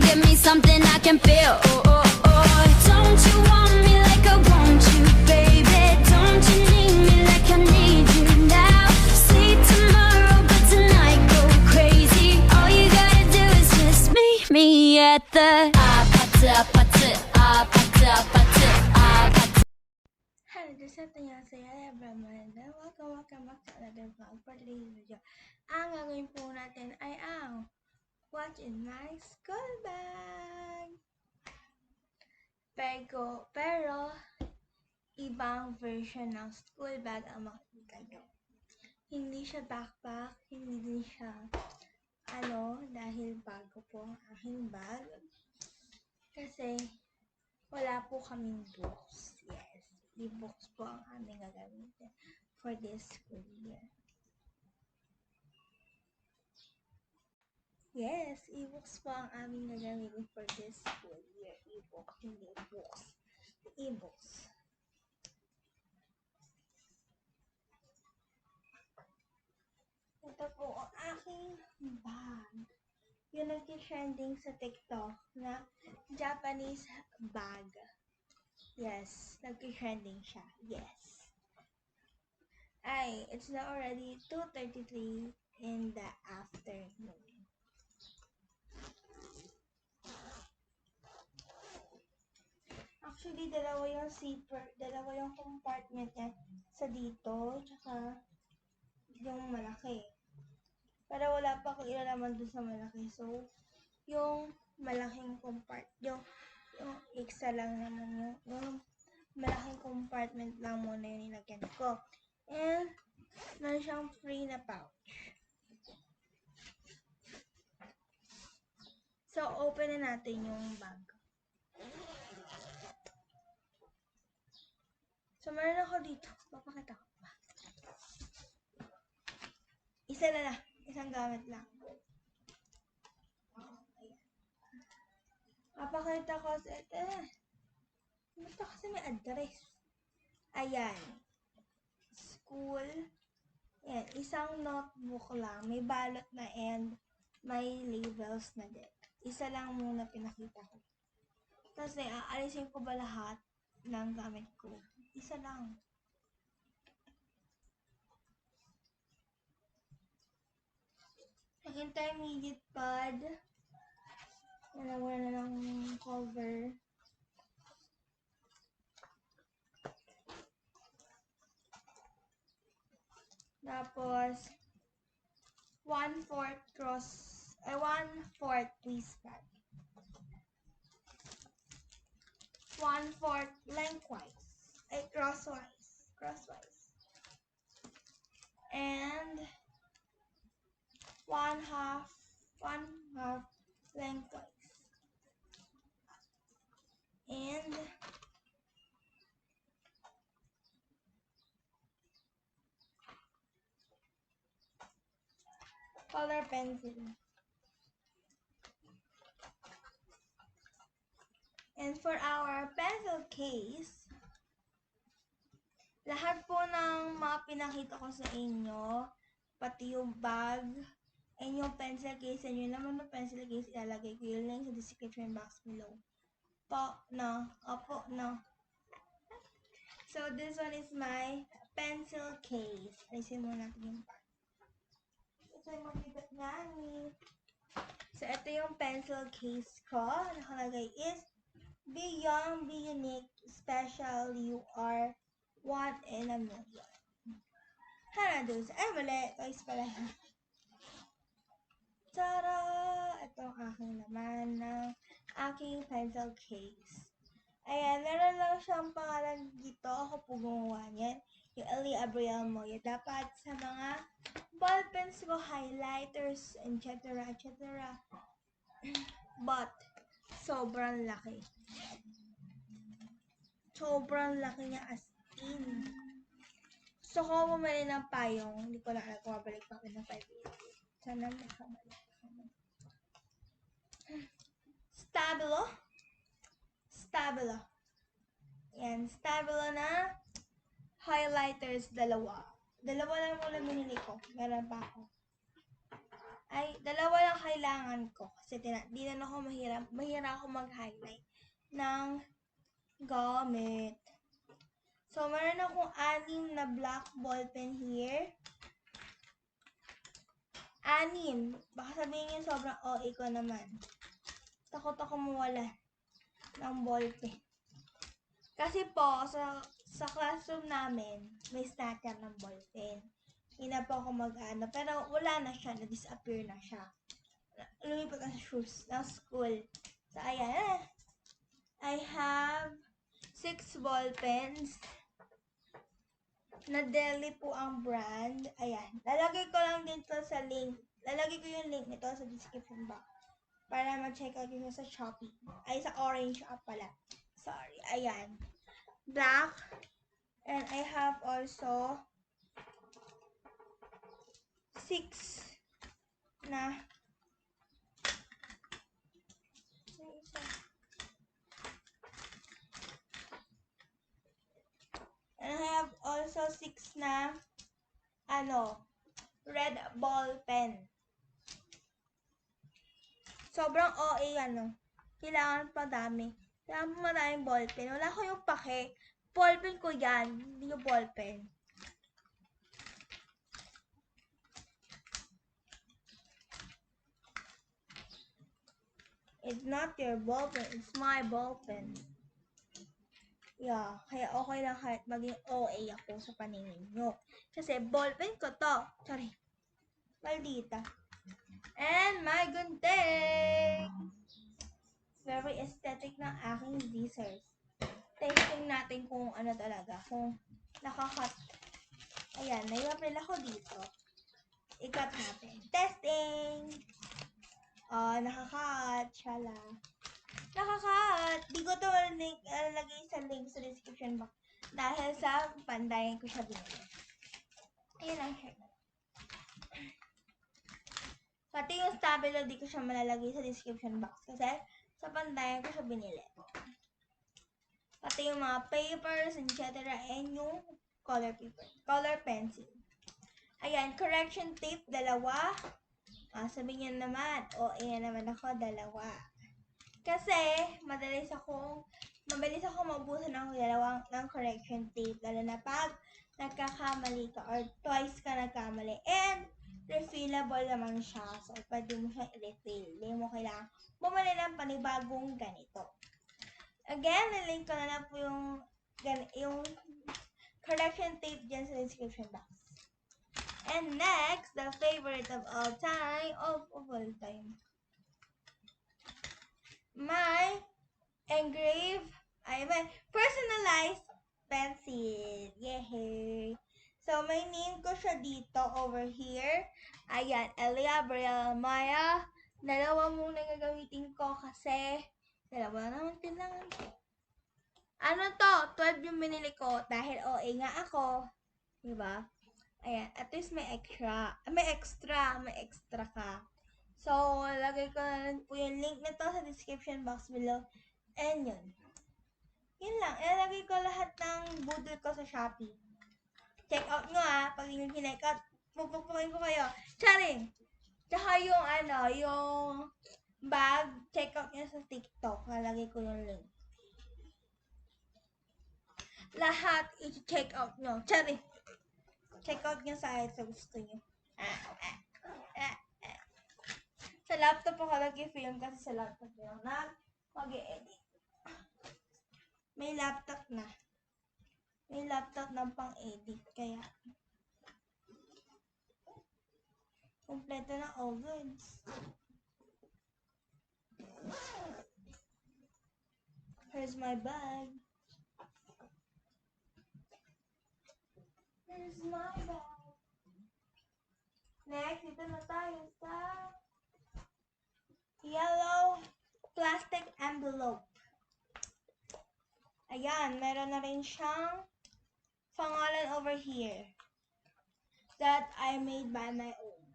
give me something I can feel. Oh, oh, oh. Don't you want me like I want you, baby? Don't you need me like I need you now? Say tomorrow, but tonight go crazy. All you gotta do is just meet me at the Hello, this is 안녕하세요, everyone. Welcome back to another vlog. For today's video, ang gagawin po natin ay ang what's in my school bag. Pero ibang version ng school bag ang makikita nyo. Hindi siya backpack, hindi din siya dahil bago po ang aking bag. Kasi wala po kaming books. Yes, e-books po ang aming gagamitin for this school year. Yes, e-books po ang aming gagamitin for this school year. E-book, hindi books. E-books. Ito po ang aking bag. Yung nag-trending sa TikTok na Japanese bag. Yes, nag-trending siya. Yes. It's now already 2:33 in the afternoon. Actually, dalawa yung compartment niya sa dito, tsaka yung malaki. Pero wala pa akong ilalaman dun sa malaki. So, yung malaking yung isa lang naman yung malaking compartment lang muna yung nilagyan ko. And, meron siyang free na pouch. So, open na natin yung bag. So, meron ako dito. Papakita ko pa. Isa na lang. Isang gamit lang. Papakita ko sa ito. Basta kasi may address. Ayan. School. Ayan. Isang notebook lang. May balot na and may labels na din. Isa lang muna pinakita ko. Kasi aalisin ko ba lahat ng gamit ko? Isa lang. Ang intermediate pad. Wala na lang cover. Tapos, 1/4 twist pad. 1/4 lengthwise. Crosswise. And 1/2 lengthwise. And color pencil. And for our pencil case, lahat po ng mga pinakita ko sa inyo, pati yung bag, and yung pencil case, and yung naman ng pencil case, ilalagay ko yung link sa description box below. Opo, no. So, this one is my pencil case. Alisin muna natin yung bag. Ito yung mabigat namin. So, ito yung pencil case ko. Nakalagay is, be young, be unique, special, you are one in a million. Hanados. Ay, mali. Toys pala. Tara! Ito ang aking naman ng aking pencil case. Ayan, meron lang siyang pangalan dito. Ako po gumawa niyan. Yung Ellie Abriel Moya. Dapat sa mga ballpens ko, highlighters, etc. But, sobrang laki. Sobrang laki niya as in. So, kung bumili ng payong, hindi ko lang alam kung mabalik pa ng 580. Sana makabalik. Stabilo. Yan, Stabilo na highlighters, dalawa. Dalawa lang muna binili ko. Meron pa ako. ay dalawa lang kailangan ko. Kasi di na ako mahirap ako mag-highlight ng gamit. So, meron akong 6 na black ball pen here. 6. Baka sabihin niyo sobrang OA ko naman. Takot ako mawala ng ball pen. Kasi po, sa classroom namin, may snatcher ng ball pen. Hindi na po ako mag-ano. Pero wala na siya. Na-disappear na siya. Lumipat na sa shoes ng school. So, ayan. I have 6 ball pens. Na Deli po ang brand. Ayan. Lalagay ko lang dito sa link. Lalagay ko yung link nito sa description box. Para ma-check out nyo sa Shopee. Ay, sa Orange app pala. Sorry. Ayan. Black. And I have also 6 na and I have also 6 na red ball pen. Sobrang OA kailangan pa dami. Kailangan pa maraming ball pen. Wala ko yung pake. Ball pen ko yan, hindi yung ball pen. It's not your ball pen, it's my ball pen. Yeah, kaya okay lang kahit maging OA ako sa paningin nyo. Kasi ballpen ko to. Sorry. Maldita. And my gunting! Very aesthetic ng aking scissors. Testing natin kung ano talaga. Kung nakakat. Ayan, naiwapil ako dito. Ikat natin. Testing! Nakakat. Shala. Nakakat! Di ko to lagay sa link sa description box. Dahil sa pandayan ko siya binili. Ayan ang shirt na. Pati yung stabilo, di ko siya malalagay sa description box. Kasi sa pandayan ko siya binili. Pati yung mga papers, etc. And yung color paper. Color pencil. Ayan, correction tape, 2. Sabihin nyo naman, ayan naman ako, 2. Kasi, mabilis ako mabusan ng ng correction tape. Lalo na pag nagkakamali ka or twice ka nagkamali. And, refillable naman siya. So, pwede mo siyang i-refill. Hindi mo kailangan bumili ng panibagong ganito. Again, nilink ko na lang po yung correction tape dyan sa description box. And next, the favorite of all time, my my personalized pencil. Yay! So, may name ko siya dito over here. Ayan, Elia, Brielle, Maya. 2 muna gagamitin ko kasi 2 naman kailangan ko. Ano to? 12 yung binili ko dahil OA nga ako. Diba? Ayan, at least may extra ka. So, lagay ko na lang po yung link nito sa description box below. And yun. Yun lang. Ilalagay ko lahat ng budol ko sa Shopee. Check out nyo pag yung chinek out, pupukpukin ko kayo. Charing! Tsaka yung yung bag, check out nyo sa TikTok. Lalagay ko yung link. Lahat, i-check out nyo. Charing! Check out nyo sa gusto nyo. Sa laptop ako nag-film kasi sa laptop yung mag-i-edit. May laptop na. May laptop ng pang-edit. Kaya, kompleto na all goods. Here's my bag. Here's my bag. Next, dito na tayo sa yellow plastic envelope. Ayan, meron na rin siyang pangalan over here that I made by my own.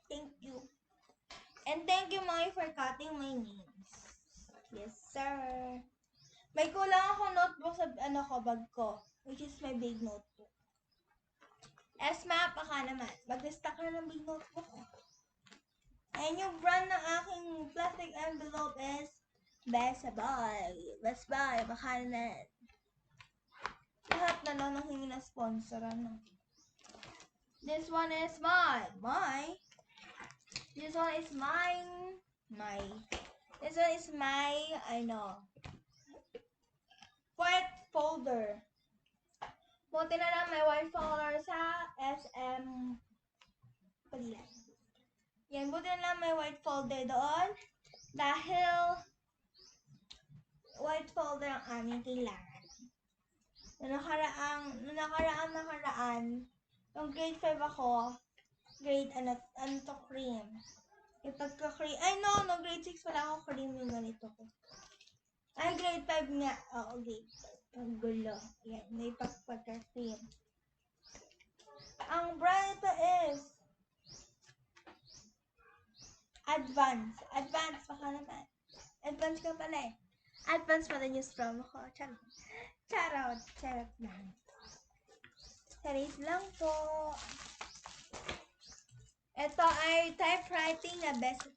Thank you. And thank you, Mommy, for cutting my names. Yes, sir. May kulang ako notebook sa bag ko, which is my big notebook. S-Map, baka naman. Mag-stack na ng big notebook ko. And yung brand ng aking plastic envelope is Best Buy. Best Buy, baka naman. Lahat na lang ng hingi na sponsor, ano. This one is mine. This one is mine. This one is my, white folder. Buti na lang may white folder sa SM Palilan. Yan, buti na lang may white folder doon. Dahil white folder ang aming kailangan. Nakaraan, yung grade 5 ako, grade cream. Ipagka-cream, grade 6 pala ako cream yung ganito ko. Ay, grade 5 nga. Oo, grade 5. Ang gulo. Yan, may pagka-cream. Ang brand ito is Advance. Advance, baka naman. Advance ka pala eh. Advance pa rin yung promo ko. Charot lang. Charis lang po. Ito ay typewriting na Best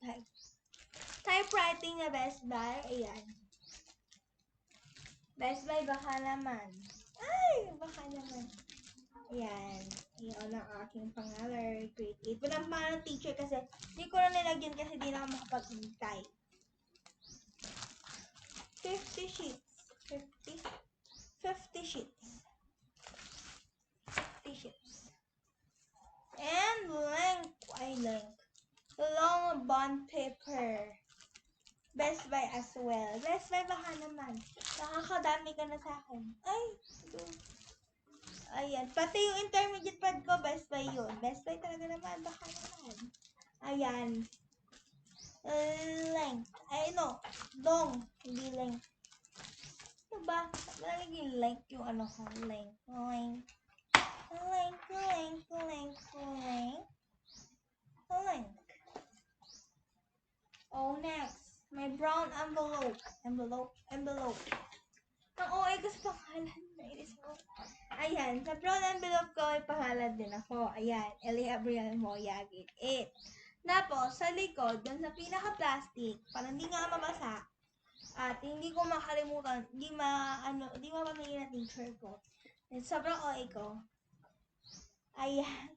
Buy. Ayan. Best Buy, baka naman. Ay, baka naman. Ayan. Ayan ang aking pangalan. Grade 8. Walang pangalan teacher kasi hindi ko na nilagyan kasi di na ako makapag-intay. 50 sheets. 50 sheets. And length. Long bond paper. Best Buy as well. Best Buy baka naman. Nakakadami ka na sa akin. Ay, ito. Ayan. Pati yung intermediate pad ko, Best Buy yun. Best Buy talaga naman. Baka naman. Ayan. Length. Ay, no. Long. Hindi length. Ano ba? Nalagay length yung ano ko. Length. Oh, next. My brown envelope. Ang OA ko sa pangalan. Nainis mo. Ayan. Sa brown envelope ko, may pangalan din ako. Ayan. Eli Abriel Moya, grade 8. Tapos, sa likod, dun sa pinaka-plastic, para hindi nga mabasa, at hindi ko makalimutan, hindi mapamigil na teacher ko. And sobrang OA ko. Ayan.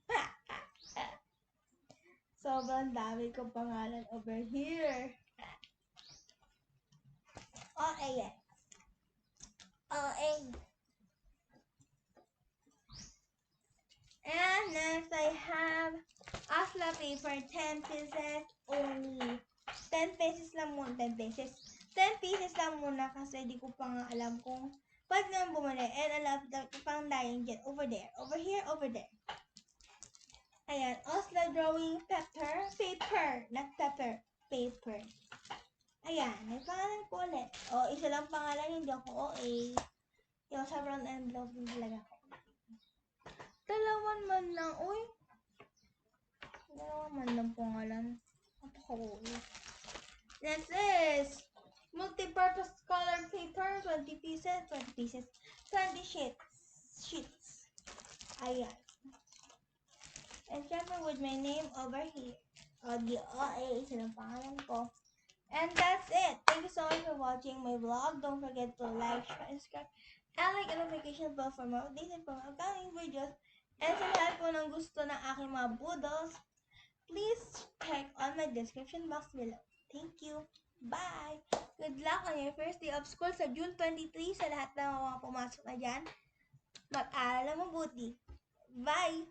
Sobrang dami kong pangalan over here. OA yan. OA. And next, I have Asla paper, 10 pieces only. 10 pesos lang muna, 10 pesos. 10 pieces lang muna kasi di ko pa nga alam kung pwede naman bumili. And I love the pang dying dyan. Over there. Over here, over there. Ayan. Osla drawing paper. Not pepper. Paper. Ayan. May pangalan ko ulit. O, isa lang pangalan. Hindi ako OA. Yung sa brown envelope din talaga ako. Dalawan man lang. Uy. Dalawan man lang pangalan. Napaka-OA. Next is multi-purpose color paper, 20 pieces, 20 sheets. Ayan. And syempre with my name over here. The OA, isa ng pangalan ko. And that's it. Thank you so much for watching my vlog. Don't forget to like, share, and subscribe. And like the notification bell for more updates and for more upcoming videos. And sa lahat po ng gusto ng aking mga boodles, please check on my description box below. Thank you. Bye! Good luck on your first day of school sa June 23 sa lahat ng mga pumasok na dyan. Mag-aral na mabuti. Bye!